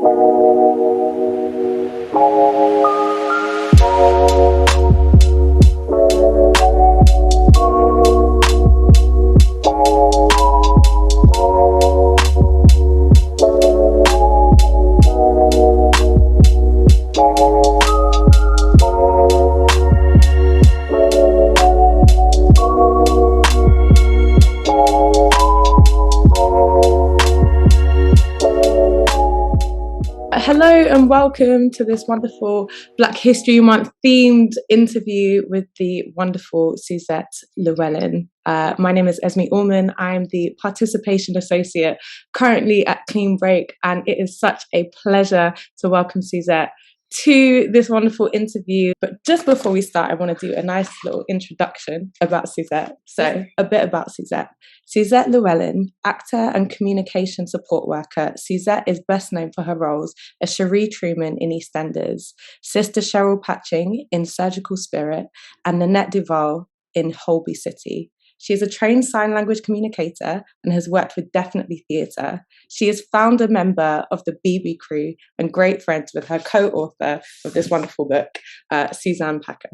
Hello and welcome to this wonderful Black History Month themed interview with the wonderful Suzette Llewelyn. My name is Esme Allman. I'm the Participation Associate currently at Clean Break, and it is such a pleasure to welcome Suzette to this wonderful interview. But just before we start, I want to do a nice little introduction about Suzette. So a bit about Suzette. Suzette Llewelyn, actor and communication support worker. Suzette is best known for her roles as Cherie Truman in EastEnders, Sister Cheryl Patching in Surgical Spirit, and Nanette Duval in Holby City. She is a trained sign language communicator and has worked with Definitely Theatre. She is founder member of the BB Crew and great friends with her co-author of this wonderful book, Suzanne Packer.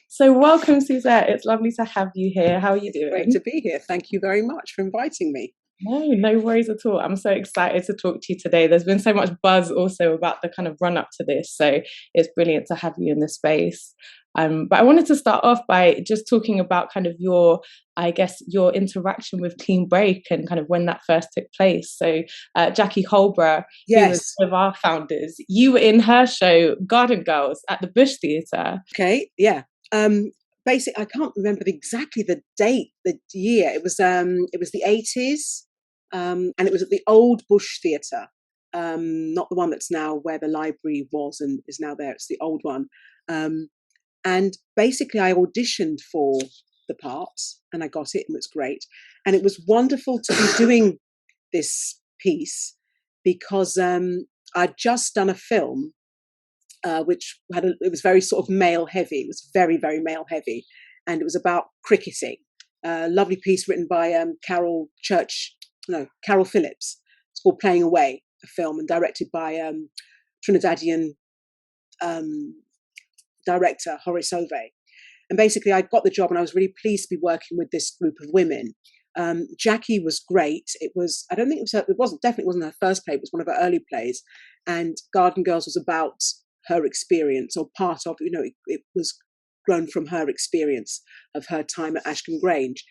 So welcome, Suzette. It's lovely to have you here. How are you doing? Great to be here. Thank you very much for inviting me. No worries at all. I'm so excited to talk to you today. There's been so much buzz also about the kind of run up to this. So it's brilliant to have you in this space. But I wanted to start off by just talking about kind of your interaction with Clean Break and kind of when that first took place. So Jackie Holborough, yes, who was one of our founders, you were in her show Garden Girls at the Bush Theatre. Okay, yeah. Basically, I can't remember exactly the date, the year. It was the 80s, and it was at the old Bush Theatre, not the one that's now where the library was and is now there. It's the old one. And basically, I auditioned for the parts and I got it, and it was great. And it was wonderful to be doing this piece because I'd just done a film which it was very sort of male heavy. It was very, very male heavy. And it was about cricketing. Lovely piece written by Carol Phillips. It's called Playing Away, a film, and directed by Trinidadian director Horace Ove. And basically I got the job and I was really pleased to be working with this group of women. Jackie was great. It definitely wasn't her first play, it was one of her early plays. And Garden Girls was about her experience, or part of, it was grown from her experience of her time at Ashcombe Grange.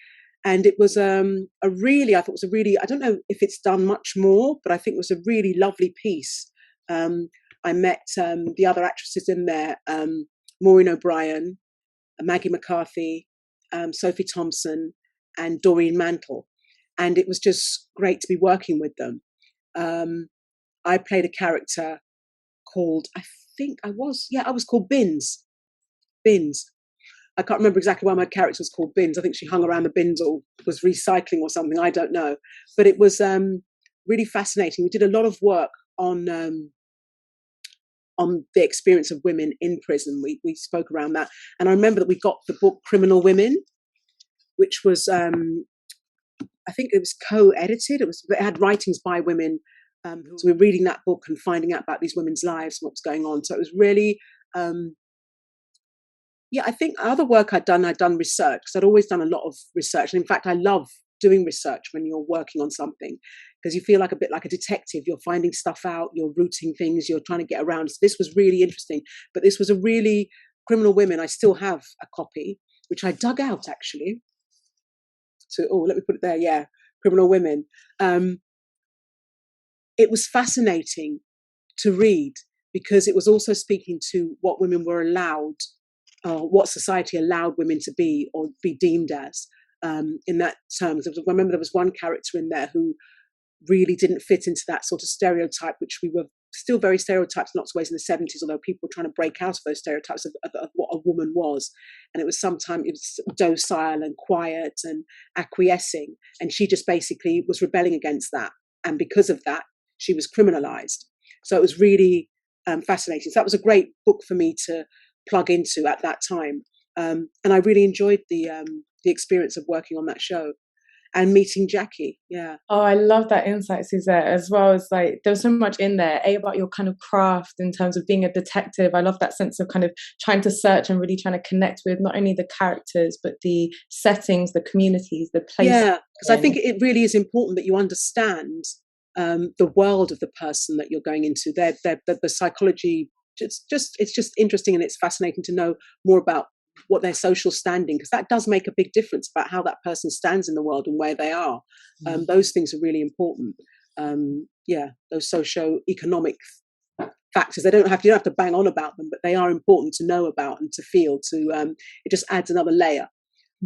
And it was I thought it was a really, I don't know if it's done much more, but I think it was a really lovely piece. I met the other actresses in there, Maureen O'Brien, Maggie McCarthy, Sophie Thompson, and Doreen Mantle. And it was just great to be working with them. I played a character called, I was called Bins. I can't remember exactly why my character was called Bins. I think she hung around the bins or was recycling or something. I don't know. But it was really fascinating. We did a lot of work on the experience of women in prison. We spoke around that. And I remember that we got the book Criminal Women, which was, I think it was co-edited. It had writings by women. So we were reading that book and finding out about these women's lives, what was going on. So it was really, I think other work I'd done research, because I'd always done a lot of research. And in fact, I love doing research when you're working on something, because you feel like a bit like a detective. You're finding stuff out, you're rooting things, you're trying to get around. So this was really interesting. But this was a really, Criminal Women, I still have a copy, which I dug out actually. Let me put it there, yeah, Criminal Women. It was fascinating to read because it was also speaking to what women were allowed, what society allowed women to be or be deemed as in that terms. I remember there was one character in there who really didn't fit into that sort of stereotype, which we were still very stereotyped in lots of ways in the 70s, although people were trying to break out of those stereotypes of what a woman was. And it was docile and quiet and acquiescing. And she just basically was rebelling against that. And because of that, she was criminalized. So it was really fascinating. So that was a great book for me to plug into at that time. And I really enjoyed the experience of working on that show. and meeting Jackie. Yeah. Oh, I love that insight, Suzette, as well as like there was so much in there, about your kind of craft in terms of being a detective. I love that sense of kind of trying to search and really trying to connect with not only the characters, but the settings, the communities, the places. Yeah, because I think it really is important that you understand the world of the person that you're going into. The psychology, it's just interesting, and it's fascinating to know more about what their social standing, because that does make a big difference about how that person stands in the world and where they are. Those things are really important. Yeah, those socio-economic factors. You don't have to bang on about them, but they are important to know about and to feel. It just adds another layer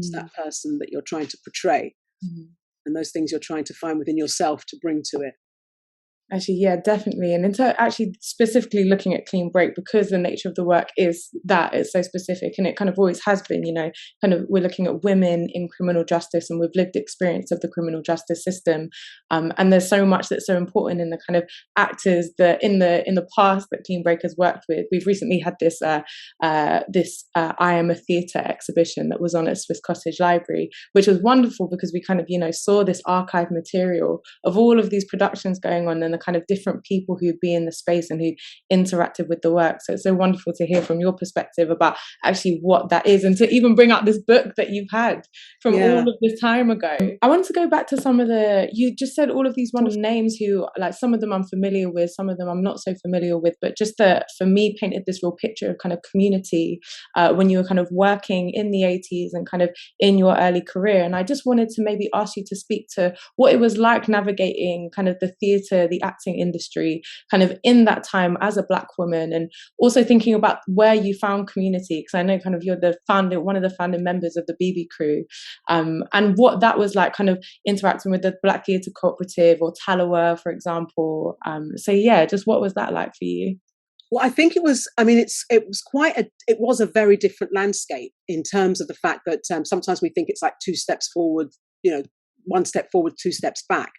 to that person that you're trying to portray, and those things you're trying to find within yourself to bring to it. Actually, yeah, definitely. And actually specifically looking at Clean Break, because the nature of the work is that it's so specific, and it kind of always has been, kind of we're looking at women in criminal justice and with lived experience of the criminal justice system. And there's so much that's so important in the kind of actors that in the past that Clean Break has worked with. We've recently had this I Am a Theatre exhibition that was on at Swiss Cottage Library, which was wonderful because we kind of, saw this archive material of all of these productions going on and the kind of different people who'd be in the space and who interacted with the work. So it's so wonderful to hear from your perspective about actually what that is, and to even bring out this book that you've had from all of this time ago. I want to go back to some of you just said all of these wonderful names who, like, some of them I'm familiar with, some of them I'm not so familiar with, but just for me painted this real picture of kind of community when you were kind of working in the 80s and kind of in your early career. And I just wanted to maybe ask you to speak to what it was like navigating kind of the theatre, the acting industry, kind of in that time as a Black woman, and also thinking about where you found community, because I know kind of you're one of the founding members of the BB Crew, and what that was like, kind of interacting with the Black Theatre Cooperative or Tallowa, for example. So yeah, just what was that like for you? Well, I think it was a very different landscape in terms of the fact that sometimes we think it's like two steps forward, one step forward, two steps back.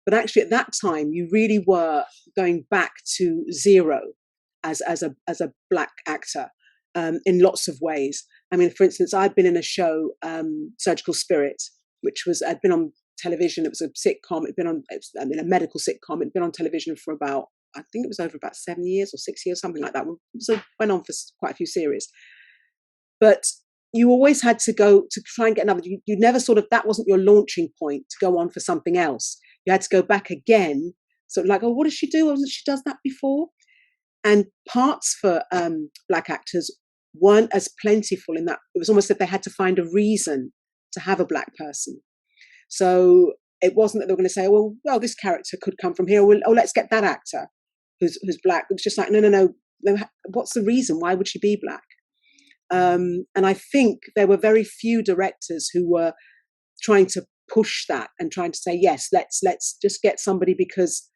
But actually, at that time, you really were going back to zero as a Black actor in lots of ways. I mean, for instance, I'd been in a show, Surgical Spirit, I'd been on television. It was a sitcom. A medical sitcom. It'd been on television for about, I think it was over about 7 years or 6 years, something like that. So it went on for quite a few series. But you always had to go to try and get another. You never that wasn't your launching point to go on for something else. You had to go back again, sort of like, oh, what does she do? Wasn't she does that before? And parts for Black actors weren't as plentiful in that. It was almost that they had to find a reason to have a Black person. So it wasn't that they were going to say, well, this character could come from here. Let's get that actor who's Black. It was just like, no. What's the reason? Why would she be Black? And I think there were very few directors who were trying to push that and trying to say, yes, let's just get somebody because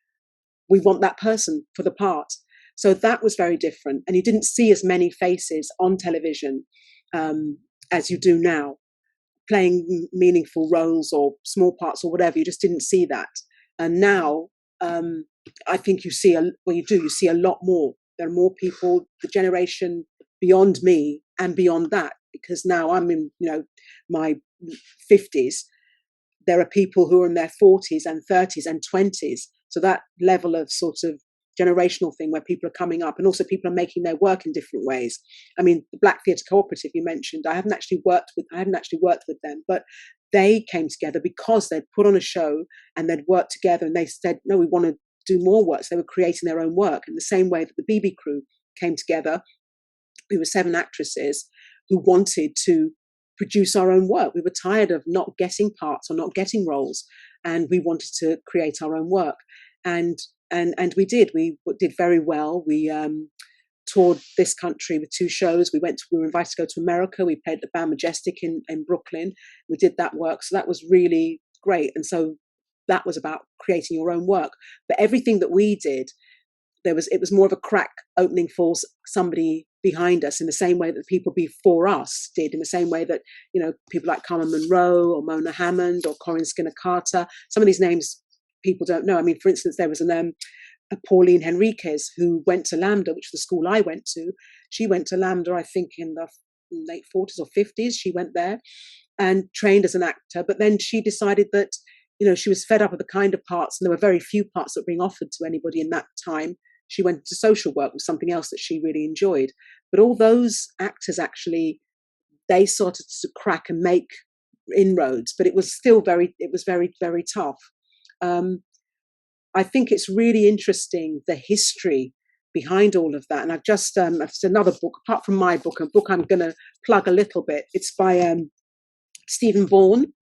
we want that person for the part. So that was very different. And you didn't see as many faces on television as you do now, playing meaningful roles or small parts or whatever. You just didn't see that. And now I think you see you see a lot more. There are more people, the generation beyond me and beyond that, because now I'm in my 50s. There are people who are in their 40s and 30s and 20s. So that level of sort of generational thing where people are coming up, and also people are making their work in different ways. I mean, the Black Theatre Cooperative you mentioned, I hadn't actually worked with them, but they came together because they'd put on a show and they'd worked together, and they said, no, we want to do more work. So they were creating their own work in the same way that the BB Crew came together. We were 7 actresses who wanted to produce our own work. We were tired of not getting parts or not getting roles, and we wanted to create our own work. And we did. We did very well. We toured this country with 2 shows. We were invited to go to America. We played at the Band Majestic in Brooklyn. We did that work. So that was really great. And so that was about creating your own work. But everything that we did, it was more of a crack opening for somebody behind us, in the same way that people before us did, in the same way that people like Carmen Monroe or Mona Hammond or Corinne Skinner Carter. Some of these names people don't know. I mean, for instance, there was a Pauline Henriquez who went to Lambda, which was the school I went to. She went to Lambda, I think, in the late 40s or 50s. She went there, and trained as an actor. But then she decided that, she was fed up with the kind of parts, and there were very few parts that were being offered to anybody in that time. She went to social work, with something else that she really enjoyed. But all those actors actually, they started to crack and make inroads, but it was still very, very tough. I think it's really interesting, the history behind all of that. And I've just, it's another book, apart from my book, a book I'm going to plug a little bit. It's by Stephen Vaughan,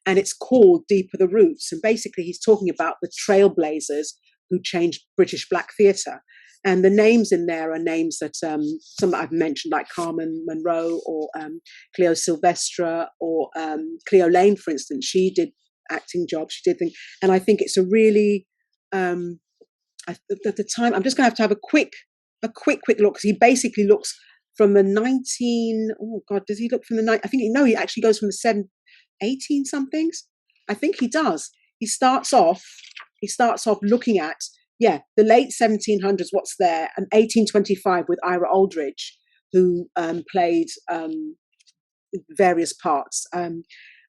and it's called Deeper the Roots. And basically he's talking about the trailblazers who changed British black theatre. And the names in there are names that some that I've mentioned, like Carmen Munro or Cleo Silvestre or Cleo Lane, for instance. She did acting jobs, she did things. And I think it's a really, at the time, I'm just going to have a quick look, because he basically looks from the does he look from the, I think, he actually goes from the 18 somethings. I think he does. He starts off looking at, the late 1700s, what's there, and 1825 with Ira Aldridge, who played various parts.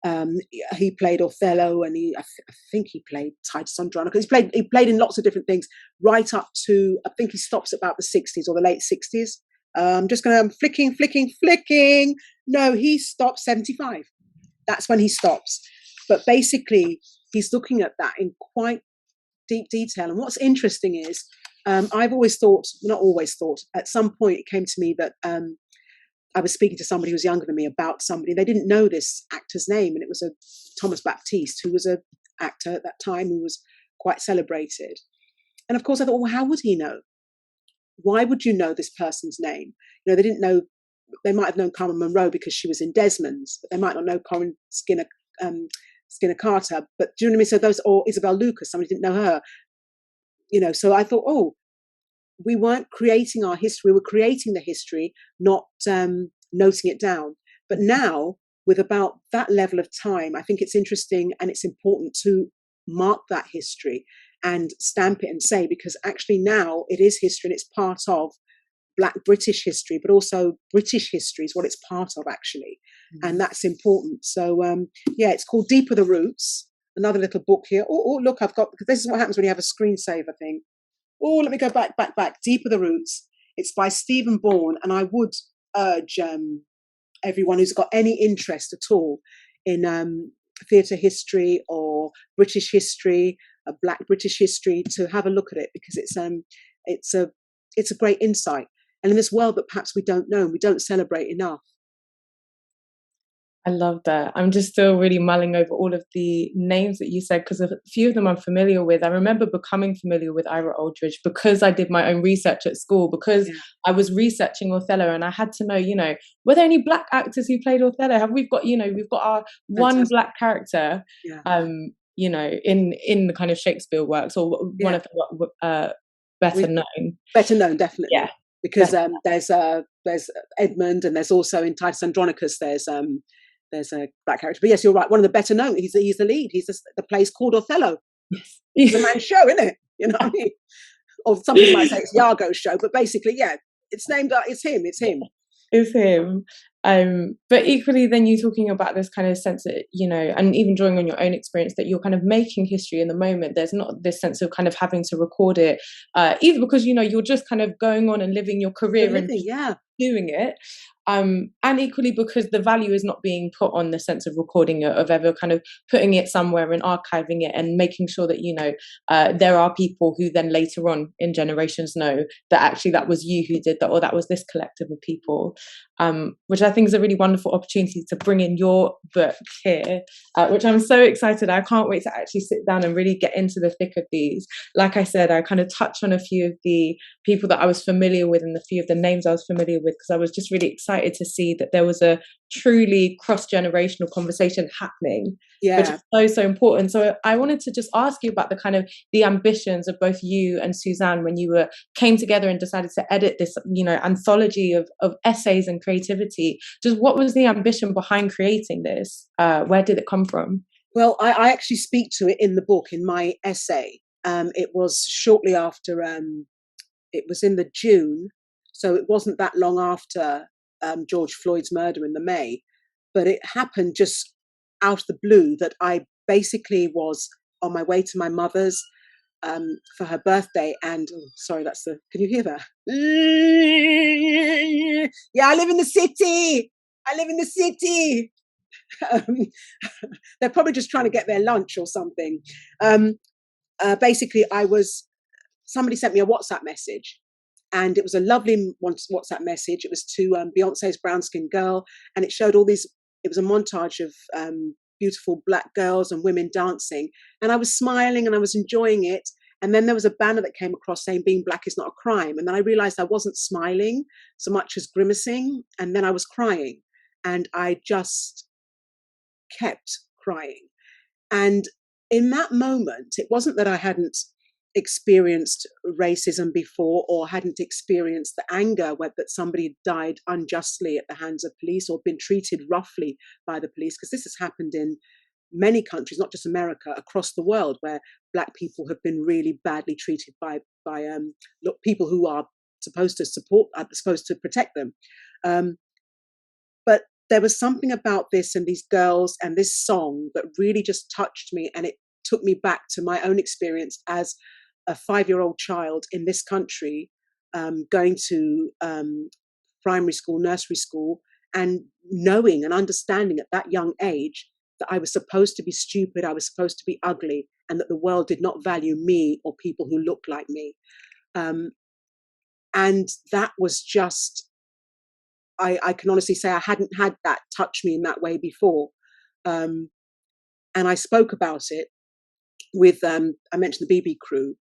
He played Othello, and I think he played Titus Andronicus. He played in lots of different things, right up to, I think he stops about the 60s or the late 60s. I'm just going to, flicking. No, he stops 75. That's when he stops. But basically, he's looking at that in quite deep detail. And what's interesting is, I've always thought, not always thought, at some point it came to me that I was speaking to somebody who was younger than me about somebody. They didn't know this actor's name, and it was a Thomas Baptiste, who was an actor at that time who was quite celebrated. And of course I thought, well, how would he know? Why would you know this person's name? They didn't know. They might have known Carmen Munro because she was in Desmond's, but they might not know Corin Skinner Carter. But do you know what I mean? So those, or Isabel Lucas, somebody didn't know her. So I thought, we weren't creating our history, we were creating the history, not noting it down. But now, with about that level of time, I think it's interesting and it's important to mark that history and stamp it and say, because actually now it is history and it's part of Black British history, but also British history is what it's part of, actually. Mm-hmm. And that's important. So, it's called Deeper the Roots. Another little book here. Oh, look, I've got, because this is what happens when you have a screensaver thing. Oh, let me go back. Deeper the Roots. It's by Stephen Vaughan. And I would urge everyone who's got any interest at all in theatre history or British history, Black British history, to have a look at it, because it's a great insight. And in this world that perhaps we don't know, we don't celebrate enough. I love that. I'm just still really mulling over all of the names that you said, because a few of them I'm familiar with. I remember becoming familiar with Ira Aldridge because I did my own research at school, because I was researching Othello, and I had to know, were there any Black actors who played Othello? We've got our one Black character, in the kind of Shakespeare works, or one of the better known, definitely. Yeah. Because there's Edmund, and there's also in Titus Andronicus there's a Black character. But yes, you're right. One of the better known. He's the lead. The play's called Othello. Yes, it's a man's show, isn't it? You know what I mean? Or some people might say it's Iago's show, but basically, it's named. It's him. It's him. But equally, then you're talking about this kind of sense that, and even drawing on your own experience, that you're kind of making history in the moment. There's not this sense of kind of having to record it, either because, you're just kind of going on and living your career and doing it. And equally because the value is not being put on the sense of recording it, of ever kind of putting it somewhere and archiving it and making sure that, there are people who then later on in generations know that actually that was you who did that, or that was this collective of people, which I think is a really wonderful opportunity to bring in your book here, which I'm so excited. I can't wait to actually sit down and really get into the thick of these. Like I said, I kind of touch on a few of the people that I was familiar with and a few of the names I was familiar with, because I was just really excited to see that there was a truly cross-generational conversation happening, which is so important. So I wanted to just ask you about the kind of the ambitions of both you and Suzanne when you came together and decided to edit this, anthology of essays and creativity. Just what was the ambition behind creating this? Where did it come from? Well, I actually speak to it in the book, in my essay. It was shortly after, it was in the June, so it wasn't that long after George Floyd's murder in the May. but it happened just out of the blue that I basically was on my way to my mother's for her birthday, and sorry, that's the. Can you hear that? Yeah, I live in the city. I live in the city. Um, they're probably just trying to get their lunch or something. Basically, somebody sent me a WhatsApp message, and it was a lovely WhatsApp message. It was to Beyonce's Brown Skin Girl, and it showed all these. It was a montage of beautiful Black girls and women dancing, and I was smiling and I was enjoying it. And then there was a banner that came across saying being Black is not a crime. And then I realized I wasn't smiling so much as grimacing, and then I was crying, and I just kept crying. And in that moment, it wasn't that I hadn't experienced racism before or hadn't experienced the anger that somebody died unjustly at the hands of police or been treated roughly by the police, because this has happened in many countries, not just America, across the world, where Black people have been really badly treated by people who are supposed to protect them. But there was something about this and these girls and this song that really just touched me, and it took me back to my own experience as a 5-year-old child in this country, going to primary school, nursery school, and knowing and understanding at that young age that I was supposed to be stupid, I was supposed to be ugly, and that the world did not value me or people who looked like me. And that was just, I can honestly say I hadn't had that touch me in that way before. And I spoke about it with, I mentioned the BB crew.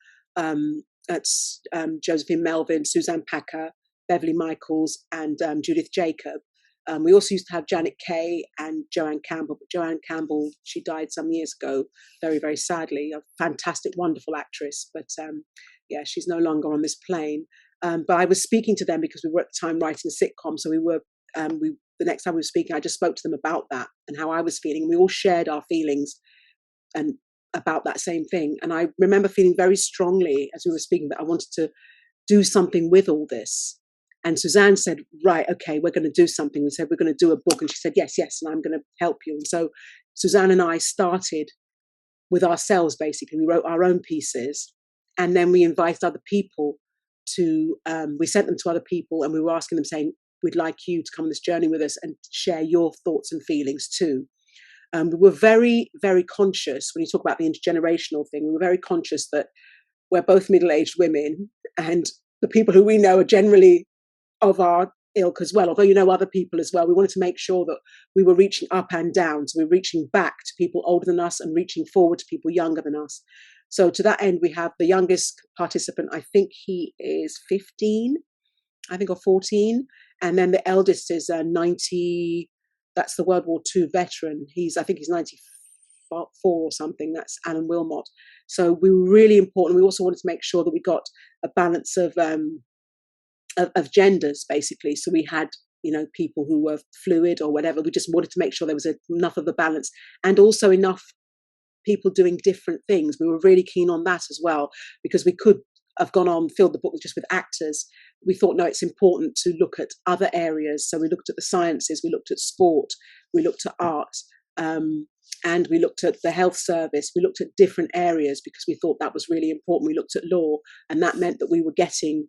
That's Josephine Melvin, Suzanne Packer, Beverly Michaels, and Judith Jacob. We also used to have Janet Kay and Joanne Campbell, but Joanne Campbell, she died some years ago, very, very sadly. A fantastic, wonderful actress, but yeah, she's no longer on this plane. But I was speaking to them because we were at the time writing a sitcom, so the next time we were speaking, I just spoke to them about that and how I was feeling. We all shared our feelings and about that same thing. And I remember feeling very strongly as we were speaking that I wanted to do something with all this. And Suzanne said, right, okay, we're going to do something. We said, we're going to do a book. And she said, yes, and I'm going to help you. And so Suzanne and I started with ourselves, basically. We wrote our own pieces, and then we invited other people to, we sent them to other people, and we were asking them, saying, we'd like you to come on this journey with us and share your thoughts and feelings too. We were very, very conscious, when you talk about the intergenerational thing, we were very conscious that we're both middle-aged women, and the people who we know are generally of our ilk as well, although you know other people as well. We wanted to make sure that we were reaching up and down, so we were reaching back to people older than us and reaching forward to people younger than us. So to that end, we have the youngest participant, I think he is 15, I think, or 14, and then the eldest is 90, that's the World War II veteran. I think he's 94 or something, that's Alan Wilmot. So we were really important. We also wanted to make sure that we got a balance of genders, basically. So we had, people who were fluid or whatever. We just wanted to make sure there was enough of a balance, and also enough people doing different things. We were really keen on that as well, because we could have gone on, filled the book just with actors. We thought, no, it's important to look at other areas. So we looked at the sciences, we looked at sport, we looked at art, and we looked at the health service. We looked at different areas because we thought that was really important. We looked at law, and that meant that we were getting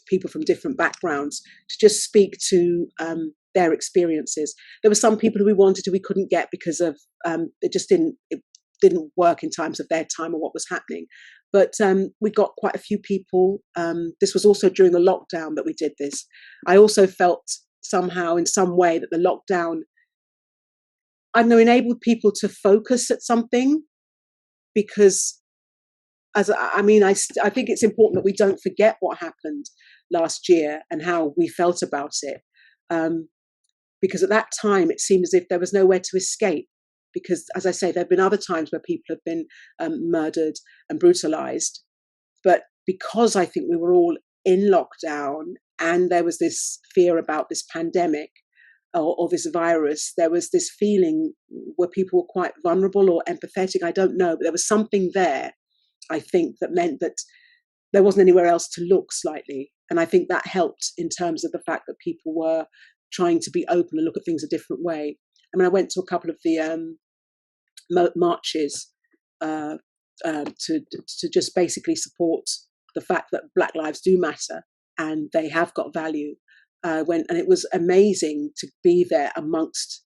people from different backgrounds to just speak to their experiences. There were some people who we wanted to, we couldn't get because of it didn't work in terms of their time or what was happening. But we got quite a few people. This was also during the lockdown that we did this. I also felt somehow in some way that the lockdown, I don't know, enabled people to focus at something, because I think it's important that we don't forget what happened last year and how we felt about it. Because at that time, it seemed as if there was nowhere to escape. Because, as I say, there have been other times where people have been murdered and brutalized. But because I think we were all in lockdown and there was this fear about this pandemic or this virus, there was this feeling where people were quite vulnerable or empathetic. I don't know, but there was something there, I think, that meant that there wasn't anywhere else to look slightly. And I think that helped in terms of the fact that people were trying to be open and look at things a different way. I mean, I went to a couple of the marches to just basically support the fact that Black lives do matter and they have got value. And it was amazing to be there amongst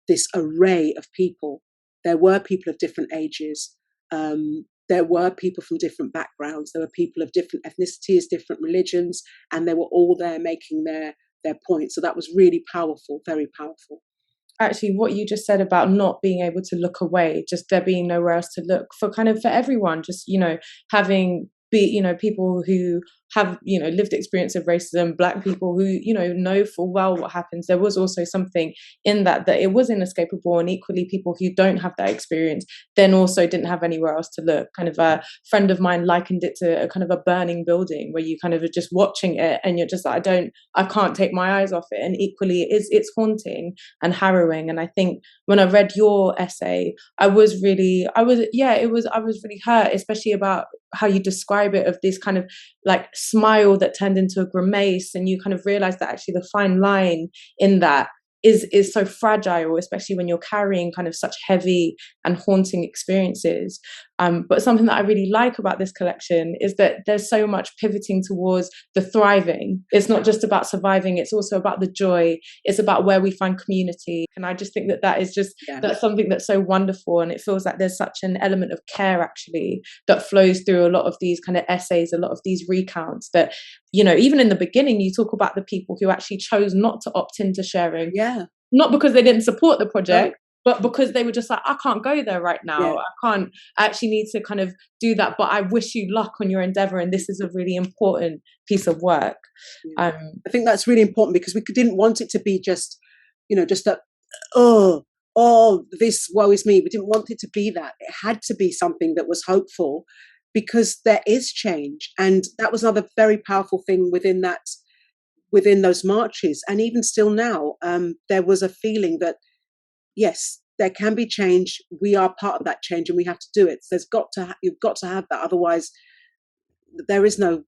this array of people. There were people of different ages. There were people from different backgrounds. There were people of different ethnicities, different religions, and they were all there making their point. So that was really powerful, very powerful. Actually, what you just said about not being able to look away, just there being nowhere else to look for everyone, just, having people who have, lived experience of racism, Black people who, know full well what happens. There was also something in that it was inescapable, and equally people who don't have that experience then also didn't have anywhere else to look. Kind of a friend of mine likened it to a kind of a burning building where you kind of are just watching it and you're just like, I can't take my eyes off it. And equally it's haunting and harrowing. And I think when I read your essay, I was really hurt, especially about how you describe it, of this kind of like smile that turned into a grimace, and you kind of realize that actually the fine line in that is so fragile, especially when you're carrying kind of such heavy and haunting experiences. But something that I really like about this collection is that there's so much pivoting towards the thriving. It's not just about surviving, it's also about the joy. It's about where we find community. And I just think that is just, that's something that's so wonderful. And it feels like there's such an element of care actually that flows through a lot of these kind of essays, a lot of these recounts that, even in the beginning, you talk about the people who actually chose not to opt into sharing. Yeah. Not because they didn't support the project, but because they were just like, I can't go there right now. I actually need to kind of do that, but I wish you luck on your endeavor. And this is a really important piece of work. I think that's really important, because we didn't want it to be just, just that, oh, this woe is me. We didn't want it to be that. It had to be something that was hopeful, because there is change. And that was another very powerful thing within those marches. And even still now, there was a feeling that, yes, there can be change. We are part of that change and we have to do it. You've got to have that. Otherwise, there isn't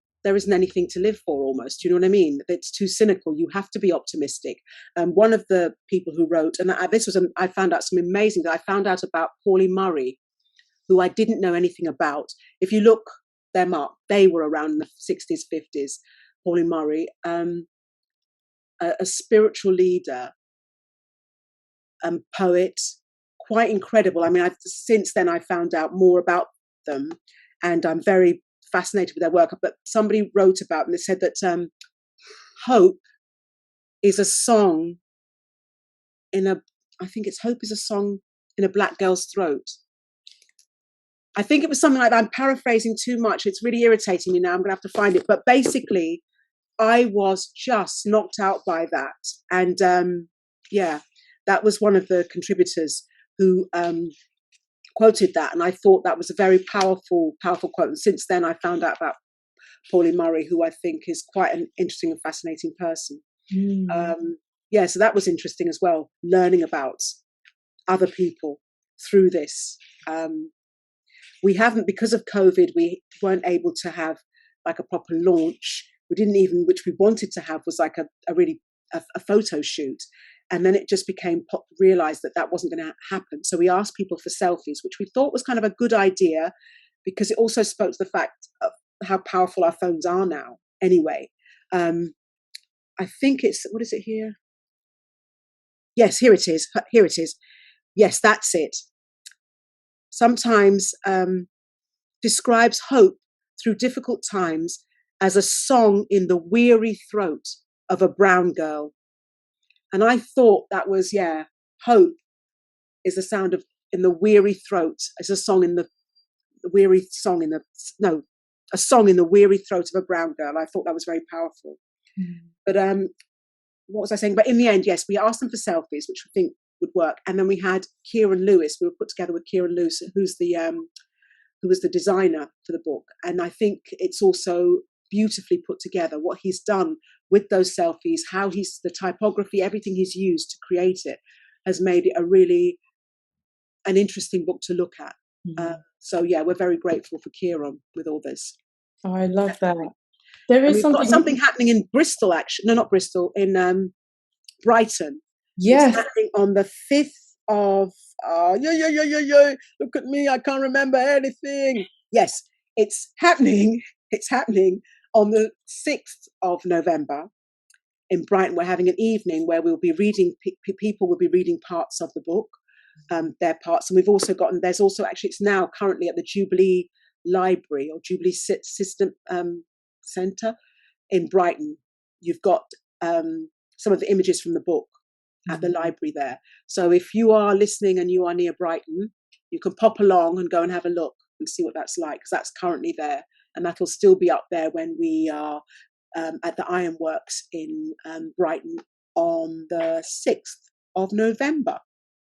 anything to live for almost. You know what I mean? It's too cynical. You have to be optimistic. One of the people who wrote, and I found out some amazing, that I found out about Paulie Murray, who I didn't know anything about. If you look them up, they were around in the 60s, 50s. Paulie Murray, a spiritual leader, poet, quite incredible. I mean, since then I found out more about them, and I'm very fascinated with their work. But somebody wrote about them. They said that hope is a song hope is a song in a Black girl's throat. I think it was something like that. I'm paraphrasing too much. It's really irritating me now. I'm going to have to find it. But basically, I was just knocked out by that. And that was one of the contributors who quoted that. And I thought that was a very powerful, powerful quote. And since then, I found out about Paulie Murray, who I think is quite an interesting and fascinating person. So that was interesting as well, learning about other people through this. We haven't, because of COVID, we weren't able to have like a proper launch. We didn't even, which we wanted to have was like a photo shoot. And then it just became realized that wasn't going to happen. So we asked people for selfies, which we thought was kind of a good idea, because it also spoke to the fact of how powerful our phones are now. Anyway, I think what is it here? Yes, here it is. Here it is. Yes, that's it. Sometimes describes hope through difficult times as a song in the weary throat of a brown girl. And I thought that was, hope is the sound of in the weary throat. It's a song in the weary song in the, no, a song in the weary throat of a brown girl. I thought that was very powerful. But what was I saying? But in the end, yes, we asked them for selfies, which we think would work. And then we had Kieran Lewis. We were put together with Kieran Lewis, who was the designer for the book. And I think it's also beautifully put together what he's done with those selfies, how the typography, everything he's used to create it has made it an interesting book to look at. So we're very grateful for Kieran with all this. Oh, I love that. There is something happening in Bristol, actually. No, not Bristol, in Brighton. Yes. It's happening on the 5th of, look at me, I can't remember anything. Yes, it's happening. It's happening on the 6th of November in Brighton. We're having an evening where we'll be reading, people will be reading parts of the book, their parts. And we've also gotten, there's also, actually, it's now currently at the Jubilee Library or Jubilee System Centre in Brighton. You've got some of the images from the book at the library there. So if you are listening and you are near Brighton, you can pop along and go and have a look and see what that's like, because that's currently there. And that'll still be up there when we are at the Ironworks in Brighton on the 6th of November.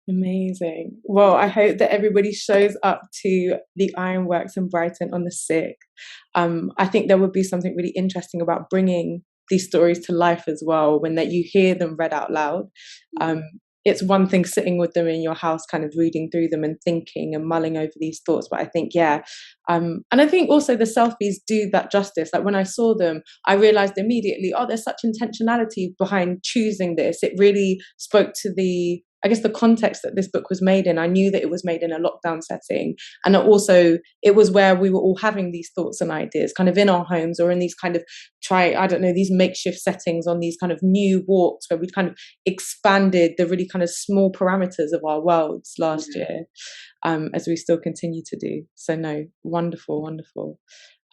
Amazing. Well, I hope that everybody shows up to the Ironworks in Brighton on the 6th. I think there would be something really interesting about bringing these stories to life as well, when that you hear them read out loud. It's one thing sitting with them in your house, kind of reading through them and thinking and mulling over these thoughts. But I think, and I think also the selfies do that justice. Like when I saw them, I realized immediately, oh, there's such intentionality behind choosing this. It really spoke to the context that this book was made in. I knew that it was made in a lockdown setting. And also it was where we were all having these thoughts and ideas kind of in our homes or in these kind of these makeshift settings on these kind of new walks where we'd kind of expanded the really kind of small parameters of our worlds last year, as we still continue to do. So no, wonderful, wonderful.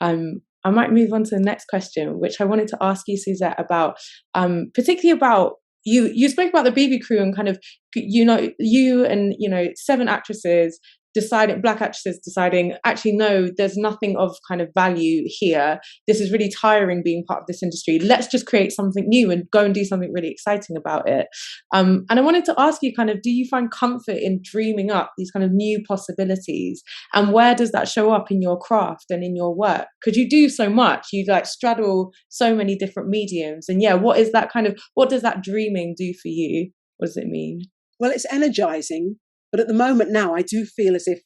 I might move on to the next question, which I wanted to ask you, Suzette, about particularly about you spoke about the BB crew and kind of, you and 7 actresses Black actresses deciding, actually, no, there's nothing of kind of value here. This is really tiring being part of this industry. Let's just create something new and go and do something really exciting about it. And I wanted to ask you kind of, do you find comfort in dreaming up these kind of new possibilities? And where does that show up in your craft and in your work? Because you do so much, you like straddle so many different mediums. And what does that dreaming do for you? What does it mean? Well, it's energizing. But at the moment now, I do feel as if,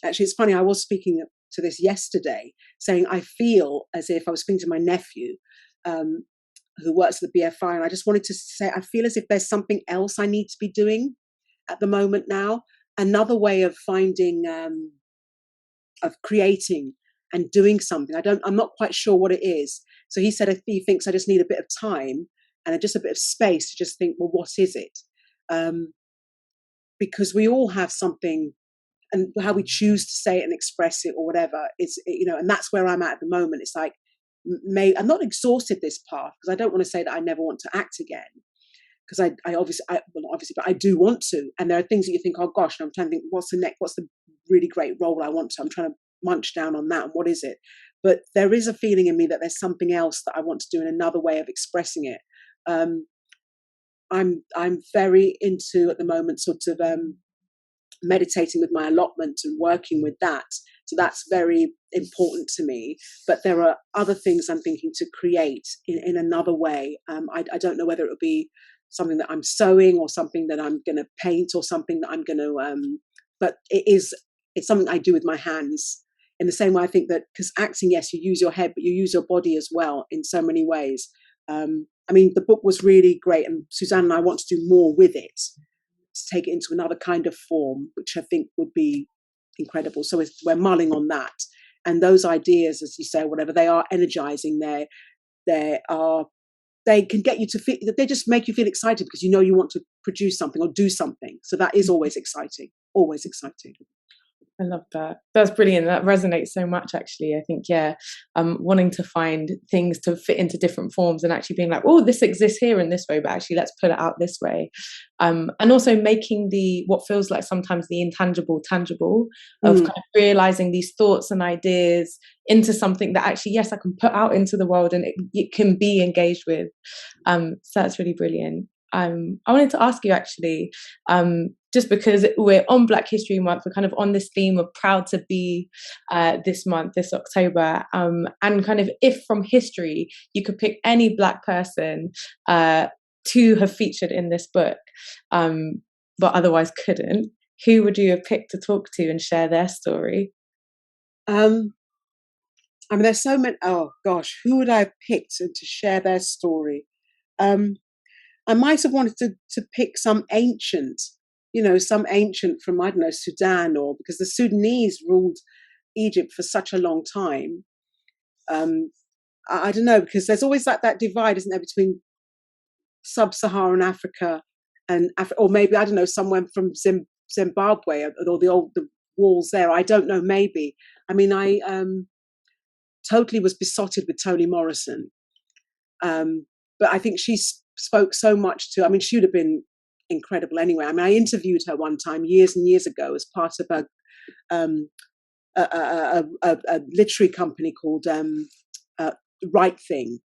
actually, it's funny, I was speaking to this yesterday, saying I feel as if I was speaking to my nephew, who works at the BFI, and I just wanted to say, I feel as if there's something else I need to be doing at the moment now, another way of finding, of creating and doing something. I'm not quite sure what it is. So he said he thinks I just need a bit of time and just a bit of space to just think, well, what is it? Because we all have something, and how we choose to say it and express it or whatever, and that's where I'm at the moment. It's like, I'm not exhausted this path, because I don't want to say that I never want to act again, because but I do want to. And there are things that you think, oh gosh, and I'm trying to think, what's the really great role I want to, I'm trying to munch down on that, and what is it? But there is a feeling in me that there's something else that I want to do in another way of expressing it. I'm very into at the moment sort of meditating with my allotment and working with that. So that's very important to me. But there are other things I'm thinking to create in another way. I don't know whether it will be something that I'm sewing or something that I'm going to paint or something that I'm going to. But it's something I do with my hands. In the same way, I think that because acting, yes, you use your head, but you use your body as well in so many ways. I mean, the book was really great, and Suzanne and I want to do more with it, to take it into another kind of form, which I think would be incredible. So we're mulling on that. And those ideas, as you say, whatever, they are energizing. They can get you to feel, they just make you feel excited because you want to produce something or do something. So that is always exciting, always exciting. I love that. That's brilliant. That resonates so much, actually. I think, wanting to find things to fit into different forms and actually being like, oh, this exists here in this way, but actually let's put it out this way. And also making what feels like sometimes the intangible tangible, of kind of realizing these thoughts and ideas into something that actually, yes, I can put out into the world and it can be engaged with. So that's really brilliant. I wanted to ask you, actually, just because we're on Black History Month, we're kind of on this theme of proud to be this month, this October, and kind of, if from history you could pick any Black person to have featured in this book, but otherwise couldn't, who would you have picked to talk to and share their story? I mean, there's so many. Oh gosh, who would I have picked to share their story? I might have wanted to pick some ancient, some ancient from, I don't know, Sudan, or because the Sudanese ruled Egypt for such a long time. I don't know, because there's always that divide, isn't there, between sub-Saharan Africa and or maybe, I don't know, someone from Zimbabwe, or the walls there. I don't know, maybe. I mean, I totally was besotted with Toni Morrison. But I think she spoke so much to, I mean, she would have been incredible anyway. I mean, I interviewed her one time years and years ago as part of a literary company called Right Thing.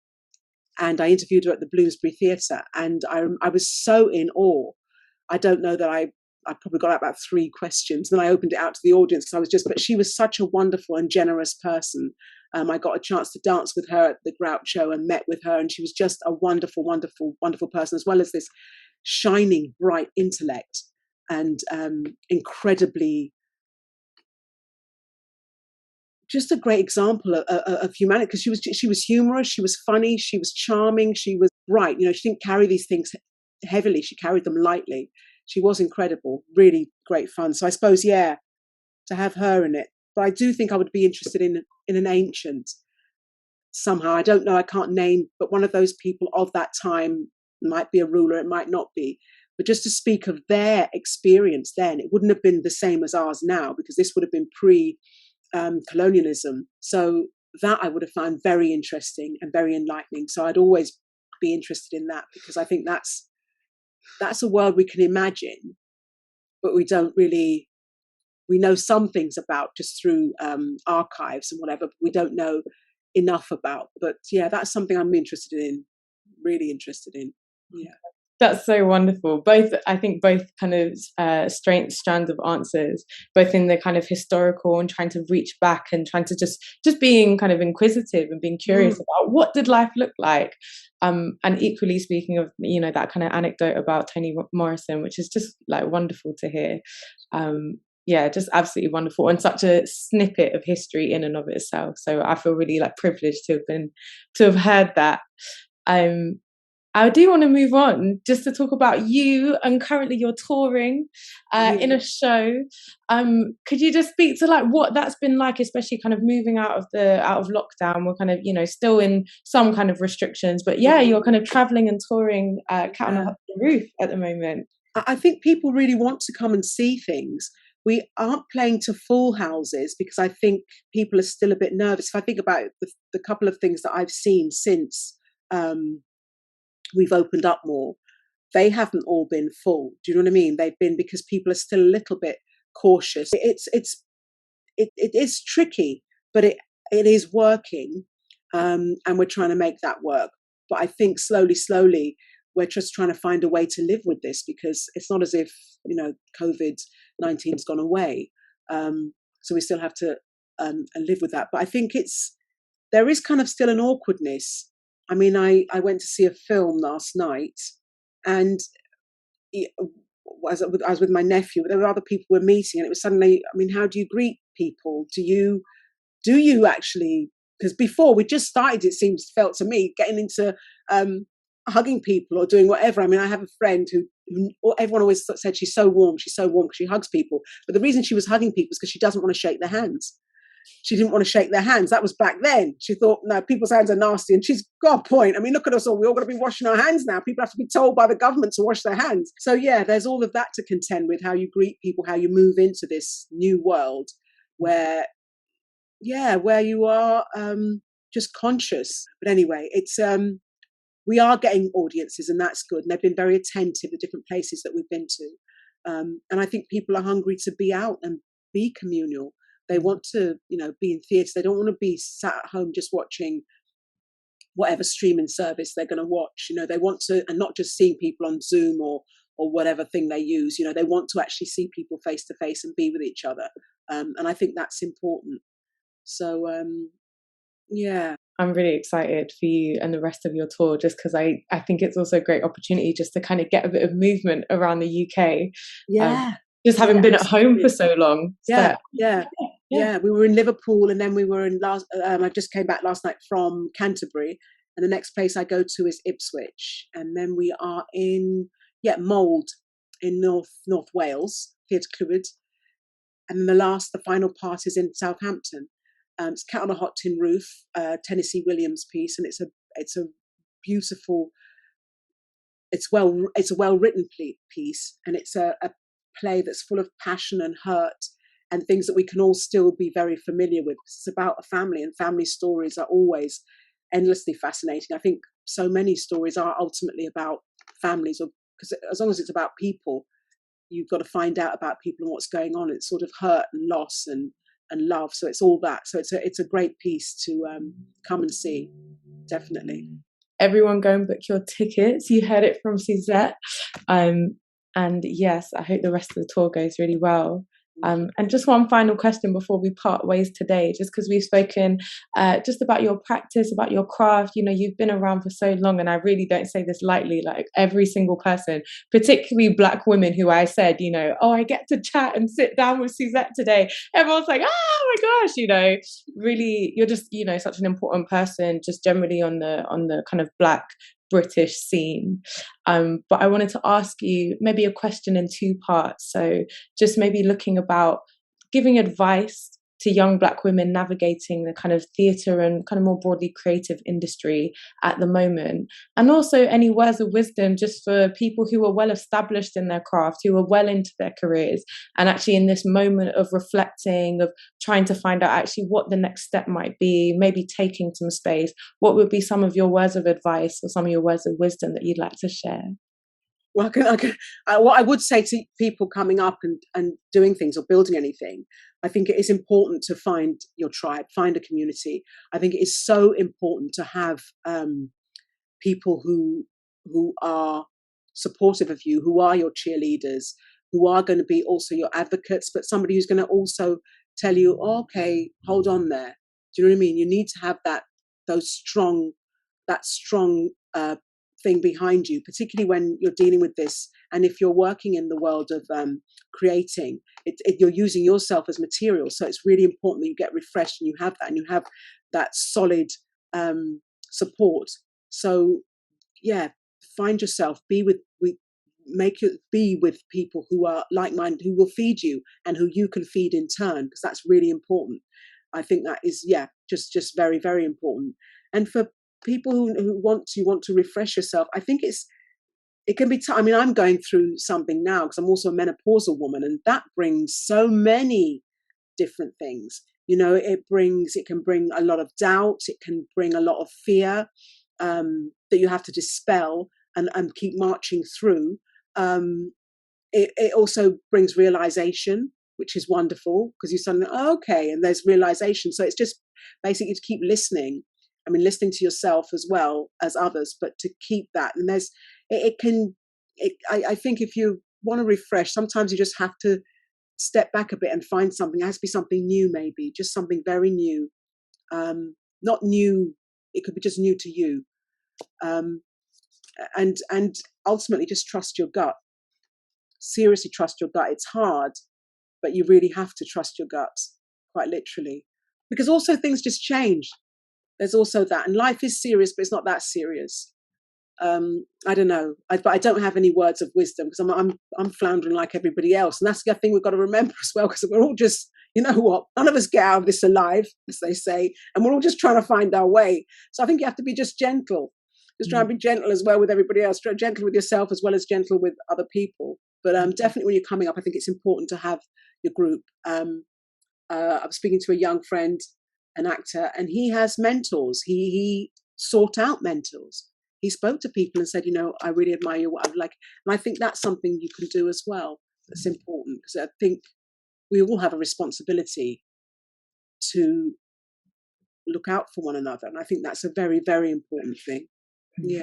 And I interviewed her at the Bloomsbury Theatre, and I was so in awe. I don't know that I probably got out about 3 questions. Then I opened it out to the audience because but she was such a wonderful and generous person. I got a chance to dance with her at the Groucho and met with her, and she was just a wonderful, wonderful, wonderful person, as well as this shining, bright intellect and incredibly, just a great example of humanity, because she was humorous, she was funny, she was charming, she was bright. She didn't carry these things heavily, she carried them lightly. She was incredible, really great fun. So I suppose, yeah, to have her in it. But I do think I would be interested in an ancient somehow. I don't know, I can't name, but one of those people of that time. Might be a ruler, it might not be. But just to speak of their experience then, it wouldn't have been the same as ours now, because this would have been colonialism. So that I would have found very interesting and very enlightening. So I'd always be interested in that, because I think that's a world we can imagine, but we don't really. We know some things about just through archives and whatever, but we don't know enough about. But yeah, that's something I'm interested in, really interested in. Yeah. That's so wonderful. I think both kind of strands of answers, both in the kind of historical and trying to reach back and trying to just being kind of inquisitive and being curious about what did life look like. And equally speaking of, that kind of anecdote about Toni Morrison, which is just like wonderful to hear. Yeah, just absolutely wonderful, and such a snippet of history in and of itself. So I feel really like privileged to have heard that. I do want to move on just to talk about you, and currently you're touring in a show. Could you just speak to like what that's been like, especially kind of moving out of lockdown? We're kind of still in some kind of restrictions, but yeah, you're kind of traveling and touring Cat on the Roof at the moment. I think people really want to come and see things. We aren't playing to full houses because I think people are still a bit nervous. If I think about the couple of things that I've seen since we've opened up more, they haven't all been full. Do you know what I mean? They've been because people are still a little bit cautious. It is tricky, but it is working, and we're trying to make that work. But I think slowly, we're just trying to find a way to live with this, because it's not as if COVID-19's gone away. So we still have to live with that. But I think there is kind of still an awkwardness. I mean, I went to see a film last night, and I was with my nephew, but there were other people we're meeting, and it was suddenly, I mean, how do you greet people? Do you actually, because before we just started, it felt to me, getting into hugging people or doing whatever. I mean, I have a friend who everyone always said she's so warm because she hugs people. But the reason she was hugging people is because she doesn't want to shake their hands. She didn't want to shake their hands. That was back then. She thought, no, people's hands are nasty. And she's got a point. I mean, look at us all. We all got to be washing our hands now. People have to be told by the government to wash their hands. So yeah, there's all of that to contend with, how you greet people, how you move into this new world where you are just conscious. But anyway, it's we are getting audiences, and that's good. And they've been very attentive to different places that we've been to. And I think people are hungry to be out and be communal. They want to, be in theatres. They don't want to be sat at home just watching whatever streaming service they're going to watch. They want to, and not just seeing people on Zoom or whatever thing they use. They want to actually see people face to face and be with each other. And I think that's important. So, yeah. I'm really excited for you and the rest of your tour, just because I think it's also a great opportunity just to kind of get a bit of movement around the UK. Yeah. Just having been at home for so long. Yeah. We were in Liverpool, and then we were in I just came back last night from Canterbury, And the next place I go to is Ipswich. And then we are in, Mold in North Wales, Theatr Clwyd. And then the final part is in Southampton. It's Cat on a Hot Tin Roof, Tennessee Williams piece. And it's a beautiful, it's a well-written piece. And it's a play that's full of passion and hurt and things that we can all still be very familiar with. It's about a family, and family stories are always endlessly fascinating. I think so many stories are ultimately about families, or because as long as it's about people, you've got to find out about people and what's going on. It's sort of hurt and loss and love. So it's all that. So it's a great piece to come and see, definitely. Everyone go and book your tickets. You heard it from Suzette. And yes, I hope the rest of the tour goes really well. And just one final question before we part ways today, just because we've spoken just about your practice, about your craft. You know, you've been around for so long, and I really don't say this lightly. Like every single person, particularly Black women who I said, you know, oh, I get to chat and sit down with Suzette today. Everyone's like, oh my gosh, you know, really, you're just, you know, such an important person, just generally on the kind of Black British scene. But I wanted to ask you maybe a question in two parts. So just maybe looking about giving advice to young Black women navigating the kind of theatre and kind of more broadly creative industry at the moment. And also any words of wisdom just for people who are well established in their craft, who are well into their careers, and actually in this moment of reflecting, of trying to find out actually what the next step might be, maybe taking some space. What would be some of your words of advice or some of your words of wisdom that you'd like to share? Well, what I would say to people coming up and doing things or building anything, I think it is important to find your tribe, find a community. I think it is so important to have people who are supportive of you, who are your cheerleaders, who are going to be also your advocates, but somebody who's going to also tell you, oh, okay, hold on there. Do you know what I mean? You need to have that strong thing behind you, particularly when you're dealing with this. And if you're working in the world of creating, you're using yourself as material. So it's really important that you get refreshed and you have that solid support. So yeah, find yourself, be with people who are like-minded, who will feed you and who you can feed in turn, because that's really important. I think that is, just very, very important. And for people who want to refresh yourself, I think it can be I mean, I'm going through something now because I'm also a menopausal woman, and that brings so many different things. You know, it can bring a lot of doubt, it can bring a lot of fear that you have to dispel and keep marching through. It also brings realization, which is wonderful, because you suddenly, okay, and there's realization. So it's just basically to keep listening. I mean, listening to yourself as well as others, but to keep that. And I think if you want to refresh, sometimes you just have to step back a bit and find something. It has to be something new, maybe just something very new. Not new, it could be just new to you. And ultimately just trust your gut. Seriously trust your gut. It's hard, but you really have to trust your gut, quite literally. Because also things just change. There's also that, and life is serious, but it's not that serious. I don't know, but I don't have any words of wisdom because I'm floundering like everybody else, and that's the thing we've got to remember as well, because we're all just, you know what, none of us get out of this alive, as they say, and we're all just trying to find our way. So I think you have to be just gentle, try and be gentle as well with everybody else, gentle with yourself as well as gentle with other people. But definitely when you're coming up, I think it's important to have your group. I was speaking to a young friend, an actor, and he has mentors. He sought out mentors. He spoke to people and said, you know, I really admire you, what I like. And I think that's something you can do as well. That's important, because I think we all have a responsibility to look out for one another. And I think that's a very, very important thing. Yeah.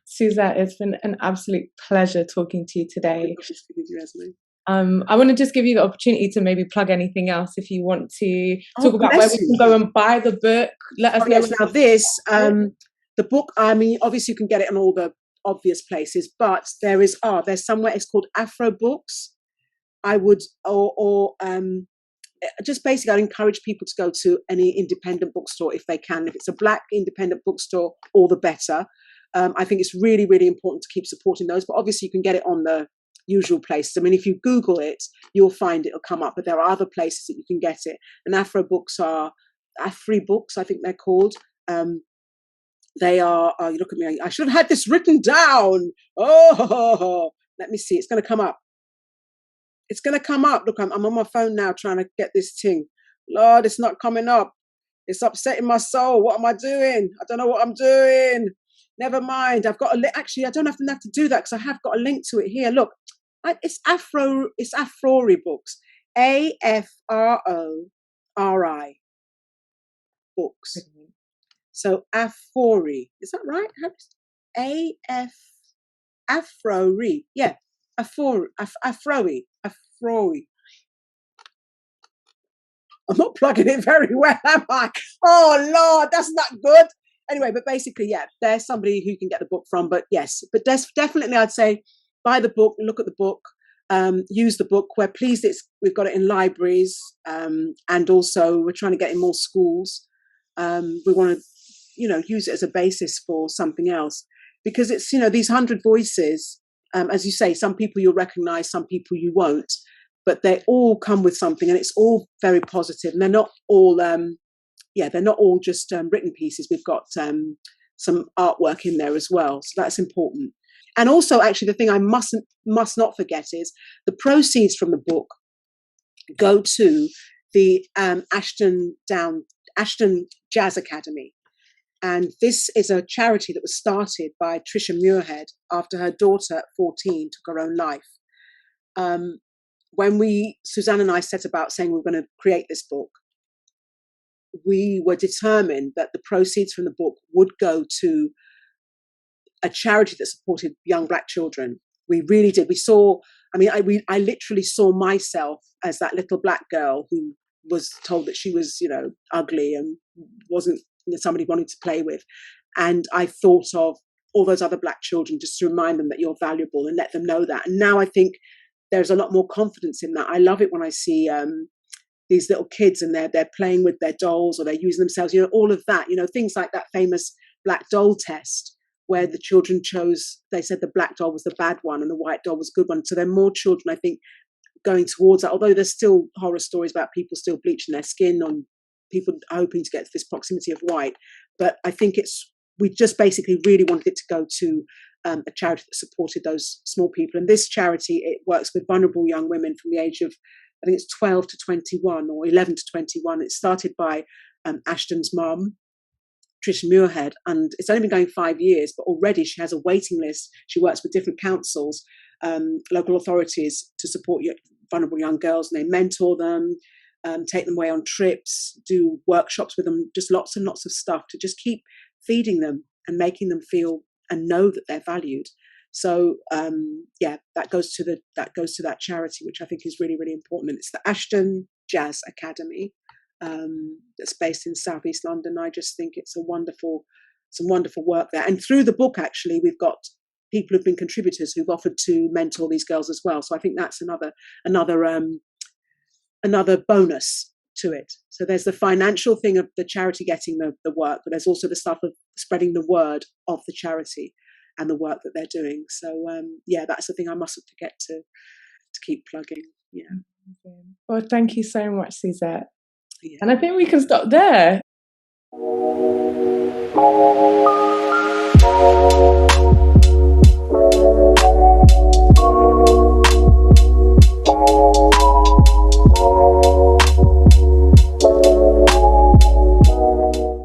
Suzette, it's been an absolute pleasure talking to you today. Esme. I want to just give you the opportunity to maybe plug anything else if you want to talk about where we can go and buy the book. Let us know. Yes, now this, the book, I mean, obviously you can get it in all the obvious places, but there's somewhere, it's called Afro Books. I would, or just basically, I'd encourage people to go to any independent bookstore if they can. If it's a Black independent bookstore, all the better. I think it's really, really important to keep supporting those. But obviously, you can get it on the usual places. I mean, if you Google it, you'll find it'll come up. But there are other places that you can get it. And Afro books are Afri books, I think they're called. They are. You look at me. I should have had this written down. Oh, let me see. It's going to come up. It's going to come up. Look, I'm on my phone now trying to get this thing. Lord, it's not coming up. It's upsetting my soul. What am I doing? I don't know what I'm doing. Never mind. I've got actually, I don't have to do that because I have got a link to it here. Look, it's Afrori books. AFRORI books. Mm-hmm. So Afrori. Is that right? Afrori. Yeah. Afroi. I'm not plugging it very well, am I? Oh, Lord, that's not good. Anyway, but basically, yeah, there's somebody who you can get the book from. But yes, but definitely I'd say buy the book, look at the book, use the book. We're pleased we've got it in libraries, and also we're trying to get in more schools. We want to, use it as a basis for something else, because it's, these 100 voices, as you say, some people you'll recognize, some people you won't, but they all come with something, and it's all very positive, and they're not all they're not all just written pieces. We've got some artwork in there as well, so that's important. And also, actually, the thing I must not forget is the proceeds from the book go to the Ashton Jazz Academy. And this is a charity that was started by Trisha Muirhead after her daughter at 14 took her own life. When Suzanne and I set about saying we were going to create this book, we were determined that the proceeds from the book would go to a charity that supported young Black children. We really did. We saw, I literally saw myself as that little Black girl who was told that she was, ugly and wasn't somebody wanted to play with. And I thought of all those other Black children just to remind them that you're valuable and let them know that. And now I think there's a lot more confidence in that. I love it when I see these little kids and they're playing with their dolls or they're using themselves, all of that, things like that famous Black doll test where the children they said the Black doll was the bad one and the white doll was the good one. So there are more children, I think, going towards that, although there's still horror stories about people still bleaching their skin on people hoping to get to this proximity of white. But I think we just basically really wanted it to go to a charity that supported those small people. And this charity, it works with vulnerable young women from the age of, I think it's 12 to 21 or 11 to 21. It started by Ashton's mum, Trisha Muirhead, and it's only been going 5 years, but already she has a waiting list. She works with different councils, local authorities to support vulnerable young girls, and they mentor them, take them away on trips, do workshops with them, just lots and lots of stuff to just keep feeding them and making them feel and know that they're valued. So that goes to that charity, which I think is really, really important. And it's the Ashton Jazz Academy that's based in Southeast London. I just think it's some wonderful work there. And through the book, actually, we've got people who've been contributors who've offered to mentor these girls as well. So I think that's another bonus to it. So there's the financial thing of the charity getting the work, but there's also the stuff of spreading the word of the charity and the work that they're doing. So that's the thing I mustn't forget to keep plugging. Yeah. Well, thank you so much, Suzette. Yeah. And I think we can stop there.